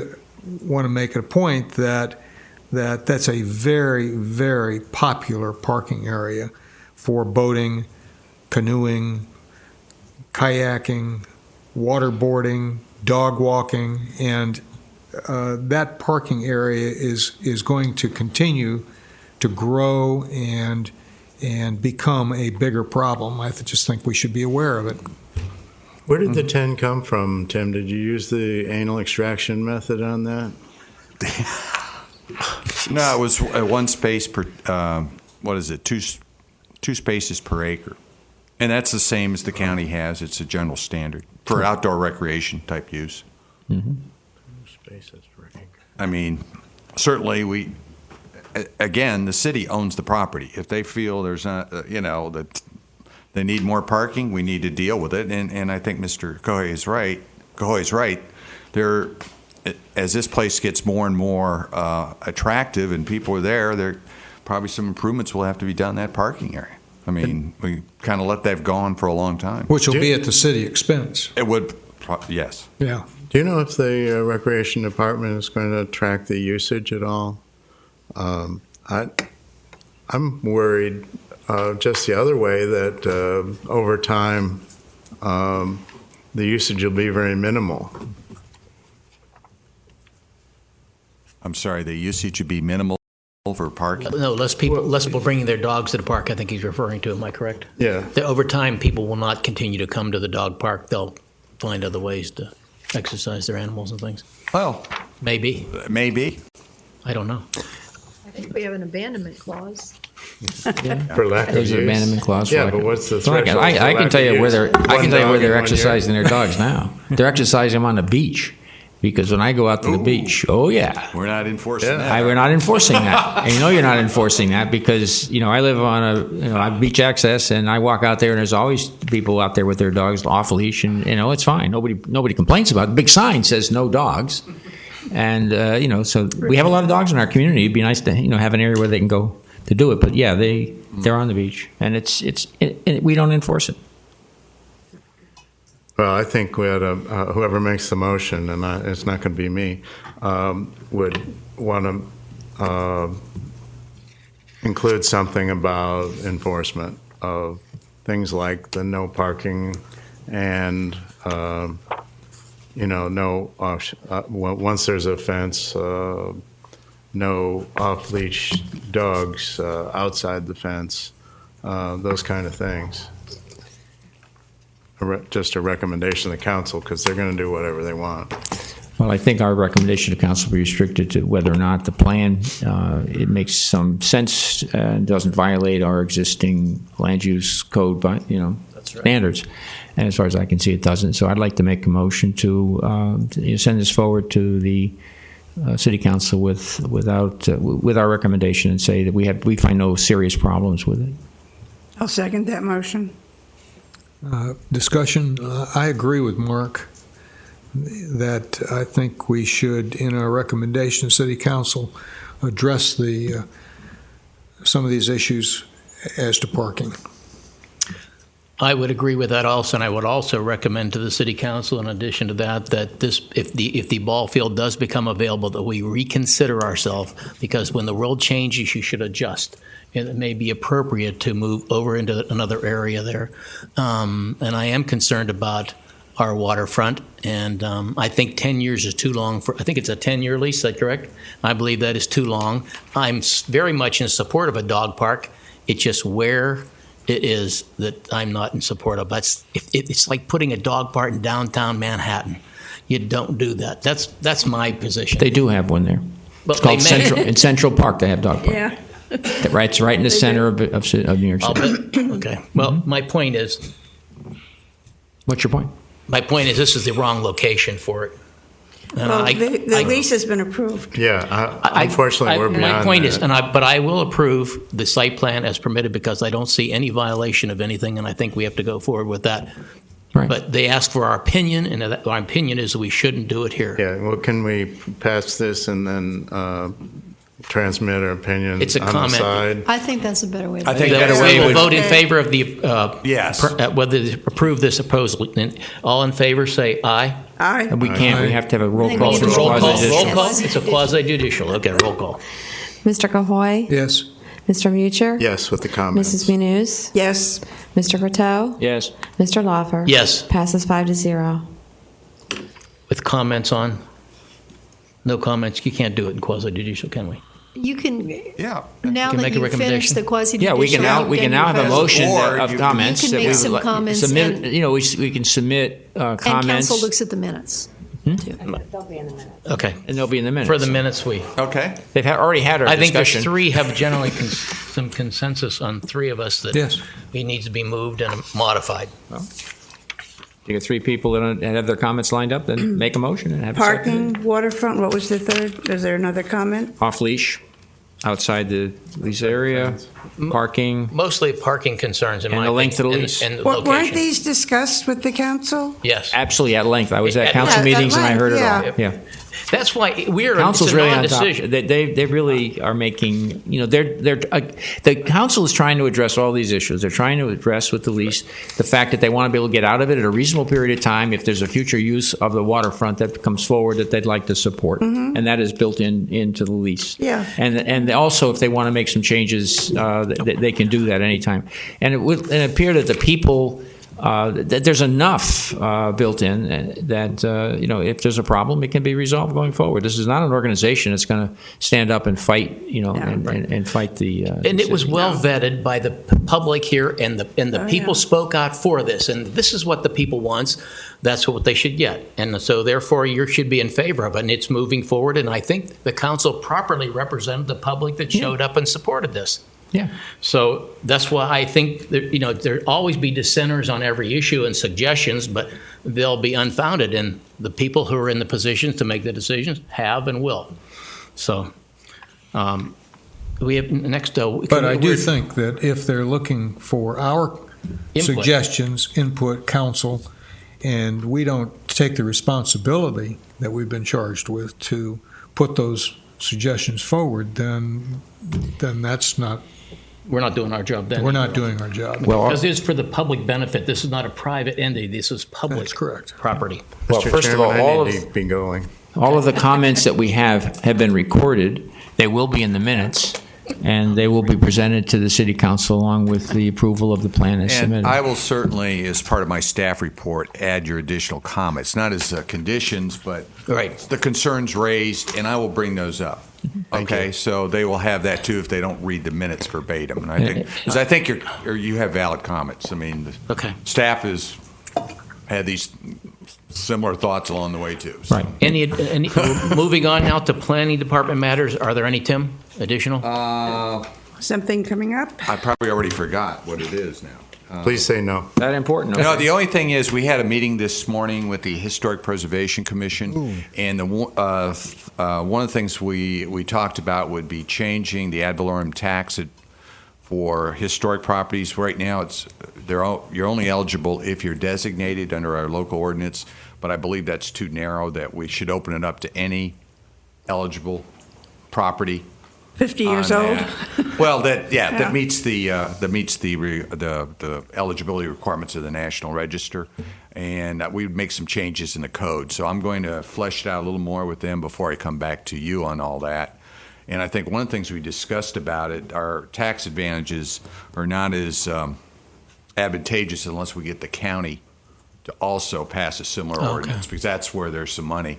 want to make it a point that's a very, very popular parking area for boating, canoeing, kayaking, waterboarding, dog walking, and that parking area is going to continue to grow and become a bigger problem. I just think we should be aware of it. Where did the 10 come from, Tim? Did you use the anal extraction method on that? No, it was one space per, what is it, two spaces per acre. And that's the same as the county has. It's a general standard for outdoor recreation type use. Spaces per acre. I mean, certainly again, the city owns the property. If they feel there's not, that they need more parking, we need to deal with it. And I think Mr. Cahoy is right. As this place gets more and more attractive and people are there probably some improvements will have to be done in that parking area. I mean, we kind of let that go on for a long time. Which will be at the city expense. It would, yes. Yeah. Do you know if the recreation department is going to track the usage at all? I'm worried just the other way that over time the usage will be very minimal. I'm sorry, the usage would be minimal for parking? No, less people bringing their dogs to the park, I think he's referring to. Am I correct? Yeah. That over time, people will not continue to come to the dog park. They'll find other ways to exercise their animals and things. Well, Maybe. I don't know. I think we have an abandonment clause. For lack of There's use. an abandonment clause. Yeah, but what's the So threshold? I can tell you where they're. I can tell you where they're exercising their their dogs now. They're exercising them on the beach, because when I go out to the beach, oh yeah, we're not enforcing Yeah. that. we're not enforcing that. And you're not enforcing that because I live on I have beach access, and I walk out there, and there's always people out there with their dogs off leash, and it's fine. Nobody complains about it. The big sign says no dogs, and so we have a lot of dogs in our community. It'd be nice to have an area where they can go to do it. But yeah, they're on the beach, and we don't enforce it. Well, I think we had whoever makes the motion, and it's not going to be me, would want to include something about enforcement of things like the no parking and, no once there's a fence, no off-leash dogs outside the fence, those kind of things. Just a recommendation to council, because they're going to do whatever they want. Well, I think our recommendation to council be restricted to whether or not the plan it makes some sense and doesn't violate our existing land use code, standards. And as far as I can see, it doesn't. So I'd like to make a motion to send this forward to the city council with our recommendation and say that we find no serious problems with it. I'll second that motion. Discussion. I agree with Mark that I think we should, in our recommendation, City Council, address some of these issues as to parking. I would agree with that also, and I would also recommend to the City Council, in addition to that if the ball field does become available, that we reconsider ourselves, because when the world changes, you should adjust. And it may be appropriate to move over into another area there. And I am concerned about our waterfront, and I think 10 years is too long I think it's a 10-year lease, is that correct? I believe that is too long. I'm very much in support of a dog park. It's just where it is that I'm not in support of. It's like putting a dog park in downtown Manhattan. You don't do that. That's my position. They do have one there. But It's called in Central Park. They have dog park. Yeah. Right, it's right in the center of New York City. Okay. Well, my point is. What's your point? My point is, this is the wrong location for it. And Well, the lease has been approved. Yeah, unfortunately, we're beyond my point that. is, but I will approve the site plan as permitted, because I don't see any violation of anything, and I think we have to go forward with that. Right. But they ask for our opinion, and our opinion is that we shouldn't do it here. Yeah, well, can we pass this and then transmit our opinion It's a on comment. the side? I think that's a better way. I think That that's we will would- vote in favor of the Yes. whether to approve this proposal. And all in favor, say aye. Aye. And we can't. We have to have a roll I think call. we for need a Roll call. quasi-judicial. Roll call. It's a quasi judicial. Okay, roll call. Mr. Cahoy? Yes. Mr. Mucher? Yes, with the comments. Mrs. Minus? Yes. Mr. Coteau? Yes. Mr. Lawfer? Yes. Passes 5-0. With comments on. No comments. You can't do it in quasi judicial, can we? You can, Yeah. now Can that make a you've finished recommendation? the quasi Yeah, we can now have a motion Or of you comments. can that make we would some like- comments Submit. and- We can submit And comments. council looks at the minutes. They'll be in the minutes. Okay. and they'll be in the minutes. For the minutes, we. Okay. They've already had our I think discussion. there's three have generally some consensus on three of us that Yes. he needs to be moved and modified. You got three people that have their comments lined up, then make a motion and have it seconded. Parking, waterfront, what was the third? Is there another comment? Off leash, outside the lease area, parking. Mostly parking concerns in And my the length of the opinion, lease. and Weren't location. these discussed with the council? Yes. Absolutely at length. I was at At- council Yeah, at meetings and I length, heard yeah. it all. Yeah. That's why we're Council's it's a really on top. non-decision. They really are making, the council is trying to address all these issues. They're trying to address with the lease the fact that they want to be able to get out of it at a reasonable period of time if there's a future use of the waterfront that comes forward that they'd like to support. And that is built into the lease. Yeah. And also if they want to make some changes, they can do that anytime. And it appeared that the people, that there's enough built in that if there's a problem, it can be resolved going forward. This is not an organization that's going to stand up and fight, and fight the. And it was well vetted by the public here, and the people spoke out for this. And this is what the people wants. That's what they should get. And so, therefore, you should be in favor of it. And it's moving forward. And I think the council properly represented the public that showed up and supported this. Yeah. So that's why I think that, there'll always be dissenters on every issue and suggestions, but they'll be unfounded. And the people who are in the positions to make the decisions have and will. So we have next. But I do think that if they're looking for our suggestions, input, counsel, and we don't take the responsibility that we've been charged with to put those suggestions forward, then that's not, We're not doing our job then. we're not doing our job. Well, Because it's for the public benefit. This is not a private entity. This is public That's correct. property. well, Mr. first of Chairman, all, I need to be going. all of the comments that we have been recorded. They will be in the minutes, and they will be presented to the city council along with the approval of the plan as And submitted. I will certainly, as part of my staff report, add your additional comments, not as conditions, but Right. the concerns raised, and I will bring those up. Okay, so they will have that too if they don't read the minutes verbatim. And I think, because I think you have valid comments. I mean, the Okay. staff has had these similar thoughts along the way too. So. Right. Any moving on now to planning department matters? Are there any, Tim, additional? Something coming up? I probably already forgot what it is now. Please say no. That important? No, the only thing is, we had a meeting this morning with the Historic Preservation Commission, and one of the things we talked about would be changing the ad valorem tax for historic properties. Right now, you're only eligible if you're designated under our local ordinance, but I believe that's too narrow, that we should open it up to any eligible property. 50 years on old? that. Well, that meets the eligibility requirements of the National Register, and we would make some changes in the code. So I'm going to flesh it out a little more with them before I come back to you on all that. And I think one of the things we discussed about it, our tax advantages are not as advantageous unless we get the county to also pass a similar ordinance, because that's where there's some money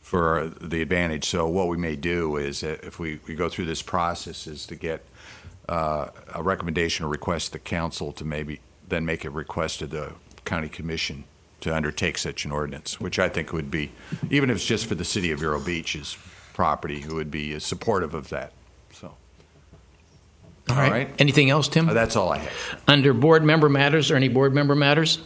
for the advantage. So what we may do is, if we go through this process, is to get a recommendation or request the council to maybe then make a request to the county commission to undertake such an ordinance, which I think would be, even if it's just for the city of Vero Beach's property, who would be supportive of that. So, All right. Anything else, Tim? That's all I have. Under board member matters, or any board member matters?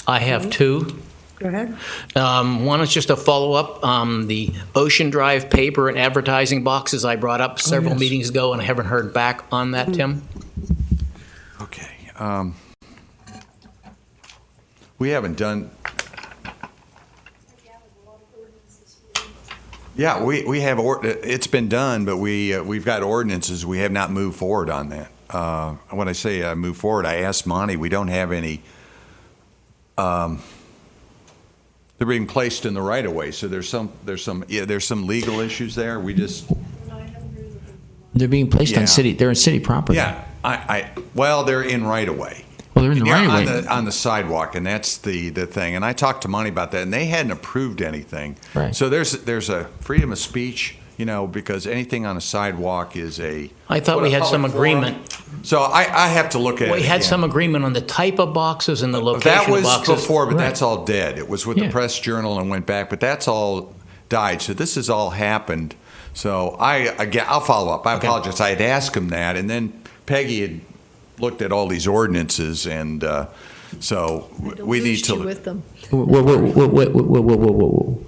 I have two. Go ahead. One is just a follow-up. The Ocean Drive paper and advertising boxes I brought up several yes. meetings ago, and I haven't heard back on that, Tim. Okay. We haven't done. Yeah, we have. It's been done, but we've got ordinances. We have not moved forward on that. When I say move forward, I asked Monty. We don't have any. They're being placed in the right of way, so there's some legal issues there. We just. They're being placed Yeah. on city. They're in city property. Yeah, well, they're in right of way. Well, they're in the right of way. On the sidewalk, and that's the thing. And I talked to Monty about that, and they hadn't approved anything. Right. So there's a freedom of speech, because anything on a sidewalk is a. I thought we had some public forum. agreement. So I have to look at it. We had again. some agreement on the type of boxes and the location That was of boxes. before, but Right. that's all dead. It was with Yeah. the Press Journal and went back, but that's all died. So this has all happened. So I'll follow up. I apologize. I had asked him that, and then Peggy had looked at all these ordinances, and so we need to. with them. Whoa.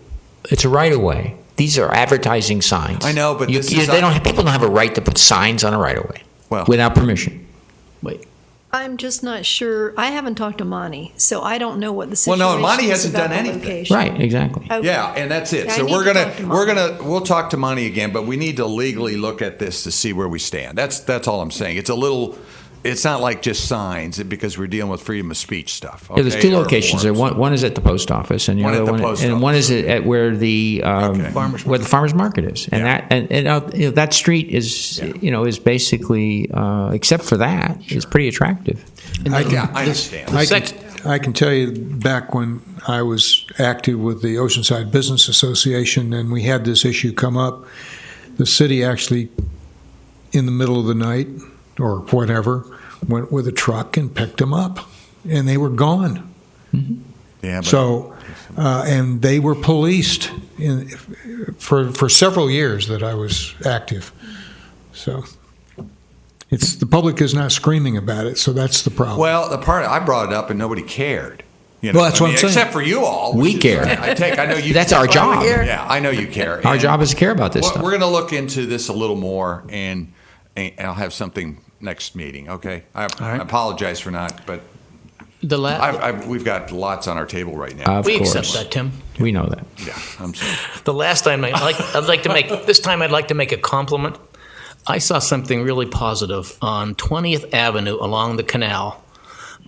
It's a right of way. These are advertising signs. I know, but this is people don't have a right to put signs on a right of way without permission. Wait. I'm just not sure. I haven't talked to Monty, so I don't know what the Well, situation no, Monty is hasn't about done the anything. location. Right, exactly. Okay. Yeah, and that's it. Yeah, I So need we're to gonna talk to Monty. we'll talk to Monty again, but we need to legally look at this to see where we stand. That's all I'm saying. It's not like just signs, because we're dealing with freedom of speech stuff. Yeah, there's okay, two or locations there. forums. One is at the post office, and the One at other the one, post and one office. is at where the farmers market is, and Yeah. that street is is basically except for that is pretty attractive. I understand. I can tell you back when I was active with the Oceanside Business Association and we had this issue come up, the city actually, in the middle of the night or whatever, went with a truck and picked them up, and they were gone. Yeah, but So, and they were policed for several years that I was active. So, the public is not screaming about it, so that's the problem. well, the part I brought it up and nobody cared. Well, that's what I'm saying. Except for you all. We which is- care. I know you. That's our job. Yeah, I know you care. Our And job is to care about this stuff. We're going to look into this a little more, and I'll have something next meeting. Okay. I apologize for not, but We've got lots on our table right now. Of We course. accept that, Tim. We know that. Yeah, I'm sorry. The last time I'd like to make a compliment. I saw something really positive on 20th Avenue along the canal.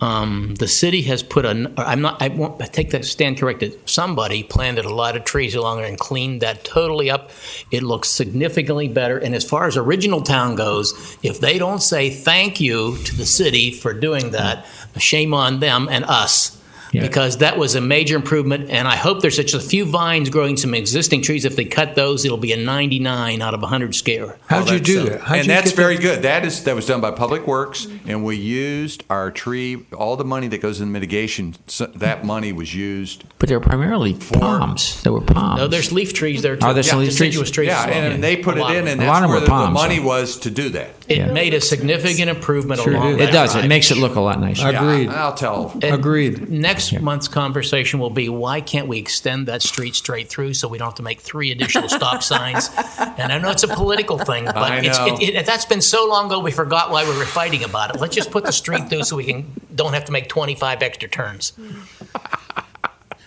The city has put I won't take that stand corrected. Somebody planted a lot of trees along there and cleaned that totally up. It looks significantly better. And as far as original town goes, if they don't say thank you to the city for doing that, shame on them and us. Yeah. Because that was a major improvement, and I hope there's such a few vines growing some existing trees. If they cut those, it'll be a 99 out of 100 scare. How'd you do that? And that's very good. That was done by Public Works, and we used our tree, all the money that goes in mitigation, that money was used. But they're primarily palms. There were palms. No, there's leaf trees there too. Oh, there's some leaf trees? Deciduous trees. Yeah, as well. and they put it in, and A lot that's of them where were the palms, money so. was to do that. It made a significant improvement Sure along did. that It does. It line. makes it look a lot nicer. Agreed. Yeah, I'll tell. And Agreed. Next month's conversation will be why can't we extend that street straight through so we don't have to make 3 additional stop signs? And I know it's a political thing, but I know. that's been so long ago we forgot why we were fighting about it. Let's just put the street through so we don't have to make 25 extra turns.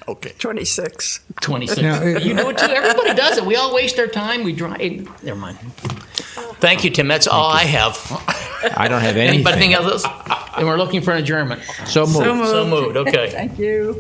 Okay. 26. 26. Now, You do it too. Everybody does it. We all waste our time. We drive. Never mind. Thank you, Tim. That's all I have. I don't have Anybody anything. else? And we're looking for an adjournment. So moved. So moved. Okay. Thank you.